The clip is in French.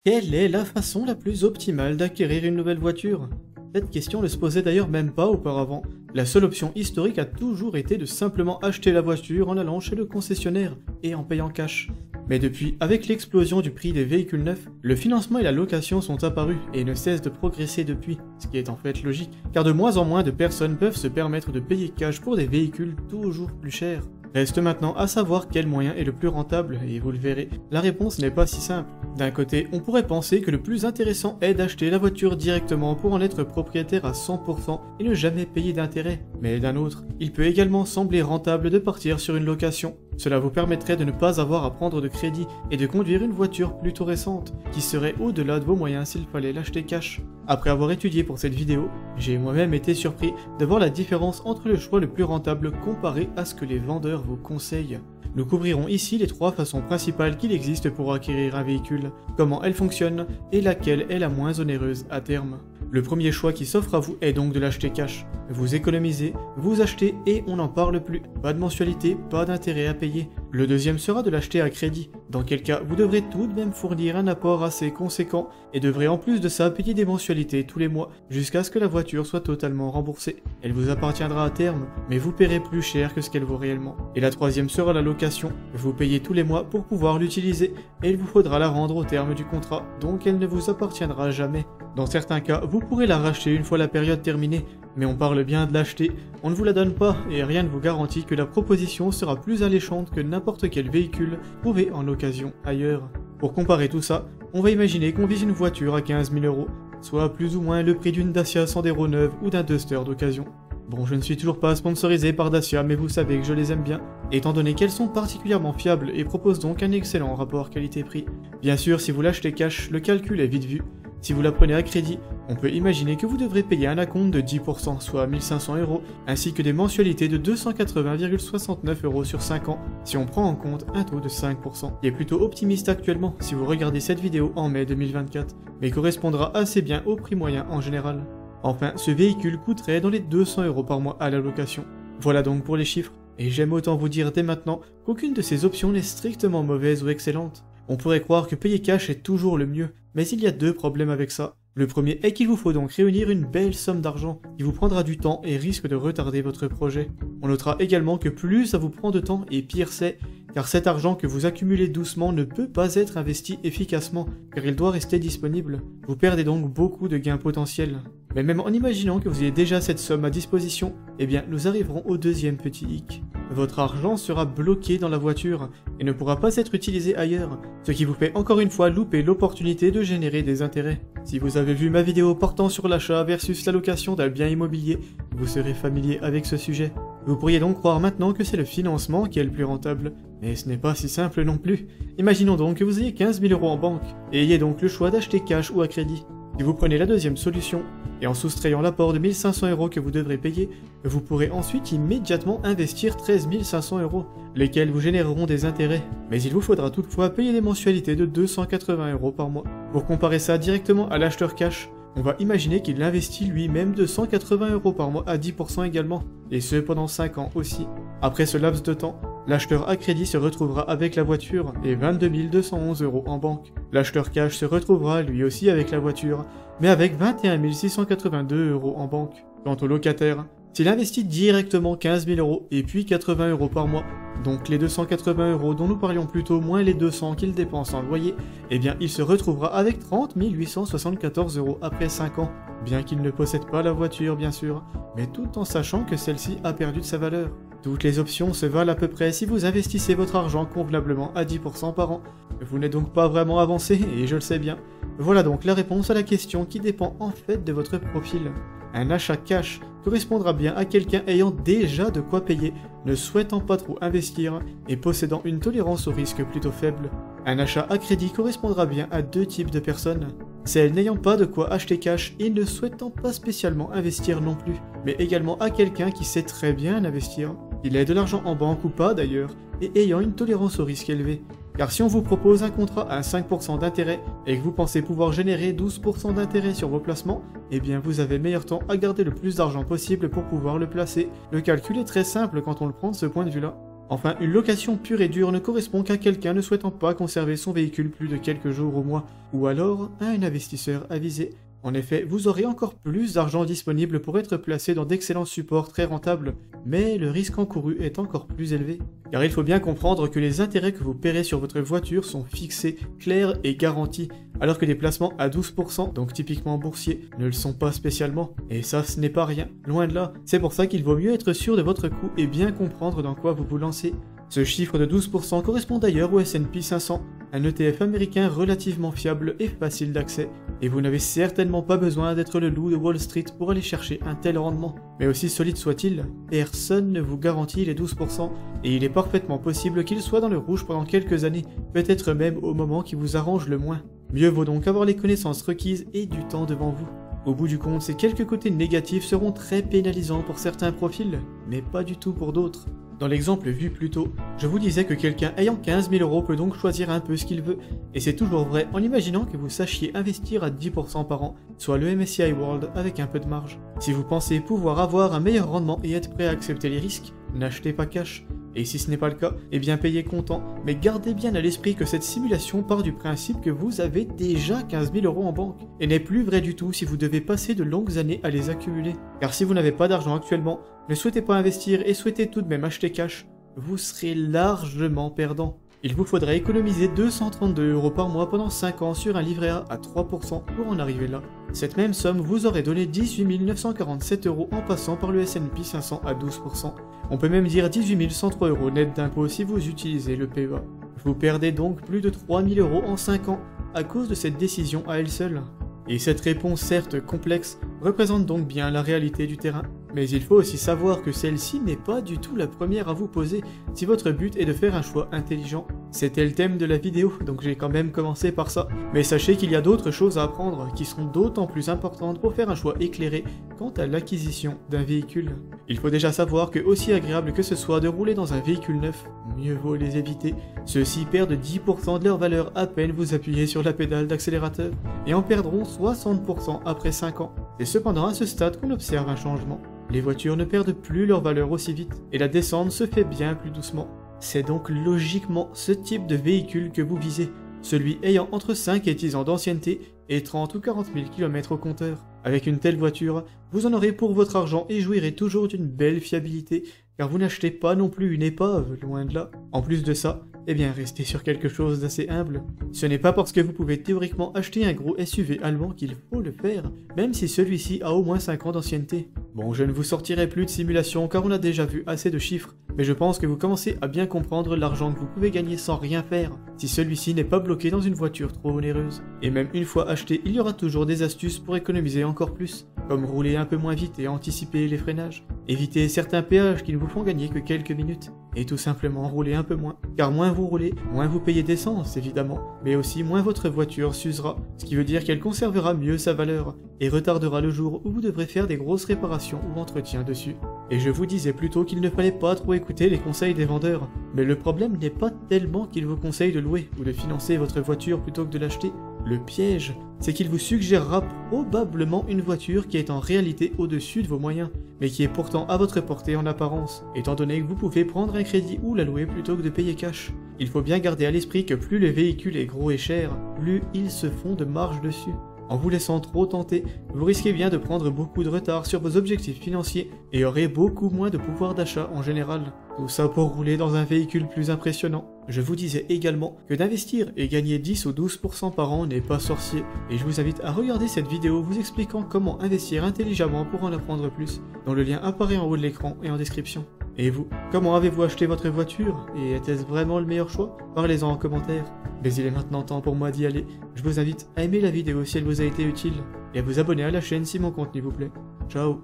Quelle est la façon la plus optimale d'acquérir une nouvelle voiture? Cette question ne se posait d'ailleurs même pas auparavant. La seule option historique a toujours été de simplement acheter la voiture en allant chez le concessionnaire et en payant cash. Mais depuis, avec l'explosion du prix des véhicules neufs, le financement et la location sont apparus et ne cessent de progresser depuis, ce qui est en fait logique, car de moins en moins de personnes peuvent se permettre de payer cash pour des véhicules toujours plus chers. Reste maintenant à savoir quel moyen est le plus rentable, et vous le verrez, la réponse n'est pas si simple. D'un côté, on pourrait penser que le plus intéressant est d'acheter la voiture directement pour en être propriétaire à 100% et ne jamais payer d'intérêt. Mais d'un autre, il peut également sembler rentable de partir sur une location. Cela vous permettrait de ne pas avoir à prendre de crédit et de conduire une voiture plutôt récente, qui serait au-delà de vos moyens s'il fallait l'acheter cash. Après avoir étudié pour cette vidéo, j'ai moi-même été surpris de voir la différence entre le choix le plus rentable comparé à ce que les vendeurs vous conseillent. Nous couvrirons ici les 3 façons principales qu'il existe pour acquérir un véhicule, comment elles fonctionnent et laquelle est la moins onéreuse à terme. Le premier choix qui s'offre à vous est donc de l'acheter cash. Vous économisez, vous achetez et on n'en parle plus. Pas de mensualité, pas d'intérêt à payer. Le deuxième sera de l'acheter à crédit, dans quel cas vous devrez tout de même fournir un apport assez conséquent et devrez en plus de ça payer des mensualités tous les mois jusqu'à ce que la voiture soit totalement remboursée. Elle vous appartiendra à terme, mais vous paierez plus cher que ce qu'elle vaut réellement. Et la troisième sera la location. Vous payez tous les mois pour pouvoir l'utiliser et il vous faudra la rendre au terme du contrat, donc elle ne vous appartiendra jamais. Dans certains cas, vous pourrez la racheter une fois la période terminée, mais on parle bien de l'acheter, on ne vous la donne pas et rien ne vous garantit que la proposition sera plus alléchante que n'importe quel véhicule trouvé en occasion ailleurs. Pour comparer tout ça, on va imaginer qu'on vise une voiture à 15 000 €, soit plus ou moins le prix d'une Dacia Sandero neuve ou d'un Duster d'occasion. Bon, je ne suis toujours pas sponsorisé par Dacia, mais vous savez que je les aime bien, étant donné qu'elles sont particulièrement fiables et proposent donc un excellent rapport qualité-prix. Bien sûr, si vous l'achetez cash, le calcul est vite vu. Si vous la prenez à crédit, on peut imaginer que vous devrez payer un acompte de 10%, soit 1 500 €, ainsi que des mensualités de 280,69 € sur 5 ans, si on prend en compte un taux de 5%, qui est plutôt optimiste actuellement si vous regardez cette vidéo en mai 2024, mais correspondra assez bien au prix moyen en général. Enfin, ce véhicule coûterait dans les 200 € par mois à la location. Voilà donc pour les chiffres, et j'aime autant vous dire dès maintenant qu'aucune de ces options n'est strictement mauvaise ou excellente. On pourrait croire que payer cash est toujours le mieux, mais il y a 2 problèmes avec ça. Le premier est qu'il vous faut donc réunir une belle somme d'argent, qui vous prendra du temps et risque de retarder votre projet. On notera également que plus ça vous prend de temps et pire c'est, car cet argent que vous accumulez doucement ne peut pas être investi efficacement, car il doit rester disponible. Vous perdez donc beaucoup de gains potentiels. Mais même en imaginant que vous ayez déjà cette somme à disposition, eh bien nous arriverons au deuxième petit hic. Votre argent sera bloqué dans la voiture et ne pourra pas être utilisé ailleurs, ce qui vous fait encore une fois louper l'opportunité de générer des intérêts. Si vous avez vu ma vidéo portant sur l'achat versus la location d'un bien immobilier, vous serez familier avec ce sujet. Vous pourriez donc croire maintenant que c'est le financement qui est le plus rentable, mais ce n'est pas si simple non plus. Imaginons donc que vous ayez 15 000 € en banque, et ayez donc le choix d'acheter cash ou à crédit. Si vous prenez la deuxième solution, et en soustrayant l'apport de 1 500 € que vous devrez payer, vous pourrez ensuite immédiatement investir 13 500 €, lesquels vous généreront des intérêts. Mais il vous faudra toutefois payer des mensualités de 280 € par mois. Pour comparer ça directement à l'acheteur cash, on va imaginer qu'il investit lui-même 280 € par mois à 10% également, et ce pendant 5 ans aussi. Après ce laps de temps, l'acheteur à crédit se retrouvera avec la voiture et 22 211 € en banque. L'acheteur cash se retrouvera lui aussi avec la voiture, mais avec 21 682 € en banque. Quant au locataire, s'il investit directement 15 000 € et puis 80 € par mois, donc les 280 € dont nous parlions plus tôt moins les 200 qu'il dépense en loyer, eh bien il se retrouvera avec 30 874 € après 5 ans, bien qu'il ne possède pas la voiture bien sûr, mais tout en sachant que celle-ci a perdu de sa valeur. Toutes les options se valent à peu près si vous investissez votre argent convenablement à 10% par an. Vous n'êtes donc pas vraiment avancé, et je le sais bien. Voilà donc la réponse à la question qui dépend en fait de votre profil. Un achat cash correspondra bien à quelqu'un ayant déjà de quoi payer, ne souhaitant pas trop investir et possédant une tolérance au risque plutôt faible. Un achat à crédit correspondra bien à 2 types de personnes. Celles n'ayant pas de quoi acheter cash et ne souhaitant pas spécialement investir non plus, mais également à quelqu'un qui sait très bien investir. Il ait de l'argent en banque ou pas d'ailleurs, et ayant une tolérance au risque élevé. Car si on vous propose un contrat à 5% d'intérêt et que vous pensez pouvoir générer 12% d'intérêt sur vos placements, eh bien vous avez meilleur temps à garder le plus d'argent possible pour pouvoir le placer. Le calcul est très simple quand on le prend de ce point de vue-là. Enfin, une location pure et dure ne correspond qu'à quelqu'un ne souhaitant pas conserver son véhicule plus de quelques jours au mois, ou alors à un investisseur avisé. En effet, vous aurez encore plus d'argent disponible pour être placé dans d'excellents supports très rentables, mais le risque encouru est encore plus élevé. Car il faut bien comprendre que les intérêts que vous paierez sur votre voiture sont fixés, clairs et garantis, alors que des placements à 12%, donc typiquement boursiers, ne le sont pas spécialement. Et ça, ce n'est pas rien, loin de là. C'est pour ça qu'il vaut mieux être sûr de votre coût et bien comprendre dans quoi vous vous lancez. Ce chiffre de 12% correspond d'ailleurs au S&P 500, un ETF américain relativement fiable et facile d'accès, et vous n'avez certainement pas besoin d'être le loup de Wall Street pour aller chercher un tel rendement. Mais aussi solide soit-il, personne ne vous garantit les 12%, et il est parfaitement possible qu'il soit dans le rouge pendant quelques années, peut-être même au moment qui vous arrange le moins. Mieux vaut donc avoir les connaissances requises et du temps devant vous. Au bout du compte, ces quelques côtés négatifs seront très pénalisants pour certains profils, mais pas du tout pour d'autres. Dans l'exemple vu plus tôt, je vous disais que quelqu'un ayant 15 000 € peut donc choisir un peu ce qu'il veut, et c'est toujours vrai en imaginant que vous sachiez investir à 10% par an, soit le MSCI World avec un peu de marge. Si vous pensez pouvoir avoir un meilleur rendement et être prêt à accepter les risques, n'achetez pas cash. Et si ce n'est pas le cas, eh bien payez comptant, mais gardez bien à l'esprit que cette simulation part du principe que vous avez déjà 15 000 € en banque, et n'est plus vrai du tout si vous devez passer de longues années à les accumuler. Car si vous n'avez pas d'argent actuellement, ne souhaitez pas investir et souhaitez tout de même acheter cash, vous serez largement perdant. Il vous faudrait économiser 232 € par mois pendant 5 ans sur un livret A à 3% pour en arriver là. Cette même somme vous aurait donné 18 947 € en passant par le S&P 500 à 12%. On peut même dire 18 103 € net d'impôts si vous utilisez le PEA. Vous perdez donc plus de 3 000 € en 5 ans à cause de cette décision à elle seule. Et cette réponse certes complexe représente donc bien la réalité du terrain. Mais il faut aussi savoir que celle-ci n'est pas du tout la première à vous poser si votre but est de faire un choix intelligent. C'était le thème de la vidéo, donc j'ai quand même commencé par ça. Mais sachez qu'il y a d'autres choses à apprendre qui seront d'autant plus importantes pour faire un choix éclairé quant à l'acquisition d'un véhicule. Il faut déjà savoir que aussi agréable que ce soit de rouler dans un véhicule neuf, mieux vaut les éviter. Ceux-ci perdent 10% de leur valeur à peine vous appuyez sur la pédale d'accélérateur, et en perdront 60% après 5 ans. C'est cependant à ce stade qu'on observe un changement. Les voitures ne perdent plus leur valeur aussi vite, et la descente se fait bien plus doucement. C'est donc logiquement ce type de véhicule que vous visez, celui ayant entre 5 et 10 ans d'ancienneté et 30 ou 40 000 km au compteur. Avec une telle voiture, vous en aurez pour votre argent et jouirez toujours d'une belle fiabilité, car vous n'achetez pas non plus une épave, loin de là. En plus de ça, eh bien restez sur quelque chose d'assez humble. Ce n'est pas parce que vous pouvez théoriquement acheter un gros SUV allemand qu'il faut le faire, même si celui-ci a au moins 5 ans d'ancienneté. Bon, je ne vous sortirai plus de simulation car on a déjà vu assez de chiffres, mais je pense que vous commencez à bien comprendre l'argent que vous pouvez gagner sans rien faire, si celui-ci n'est pas bloqué dans une voiture trop onéreuse. Et même une fois acheté, il y aura toujours des astuces pour économiser encore plus, comme rouler un peu moins vite et anticiper les freinages, éviter certains péages qui ne vous font gagner que quelques minutes, et tout simplement rouler un peu moins. Car moins vous roulez, moins vous payez d'essence évidemment, mais aussi moins votre voiture s'usera, ce qui veut dire qu'elle conservera mieux sa valeur, et retardera le jour où vous devrez faire des grosses réparations ou entretiens dessus. Et je vous disais plutôt qu'il ne fallait pas trop écouter les conseils des vendeurs, mais le problème n'est pas tellement qu'ils vous conseillent de louer ou de financer votre voiture plutôt que de l'acheter. Le piège, c'est qu'il vous suggérera probablement une voiture qui est en réalité au-dessus de vos moyens, mais qui est pourtant à votre portée en apparence, étant donné que vous pouvez prendre un crédit ou la louer plutôt que de payer cash. Il faut bien garder à l'esprit que plus le véhicule est gros et cher, plus ils se font de marge dessus. En vous laissant trop tenter, vous risquez bien de prendre beaucoup de retard sur vos objectifs financiers et aurez beaucoup moins de pouvoir d'achat en général. Tout ça pour rouler dans un véhicule plus impressionnant. Je vous disais également que d'investir et gagner 10 ou 12% par an n'est pas sorcier, et je vous invite à regarder cette vidéo vous expliquant comment investir intelligemment pour en apprendre plus, dont le lien apparaît en haut de l'écran et en description. Et vous, comment avez-vous acheté votre voiture, et était-ce vraiment le meilleur choix? Parlez-en en commentaire. Mais il est maintenant temps pour moi d'y aller. Je vous invite à aimer la vidéo si elle vous a été utile, et à vous abonner à la chaîne si mon contenu vous plaît. Ciao!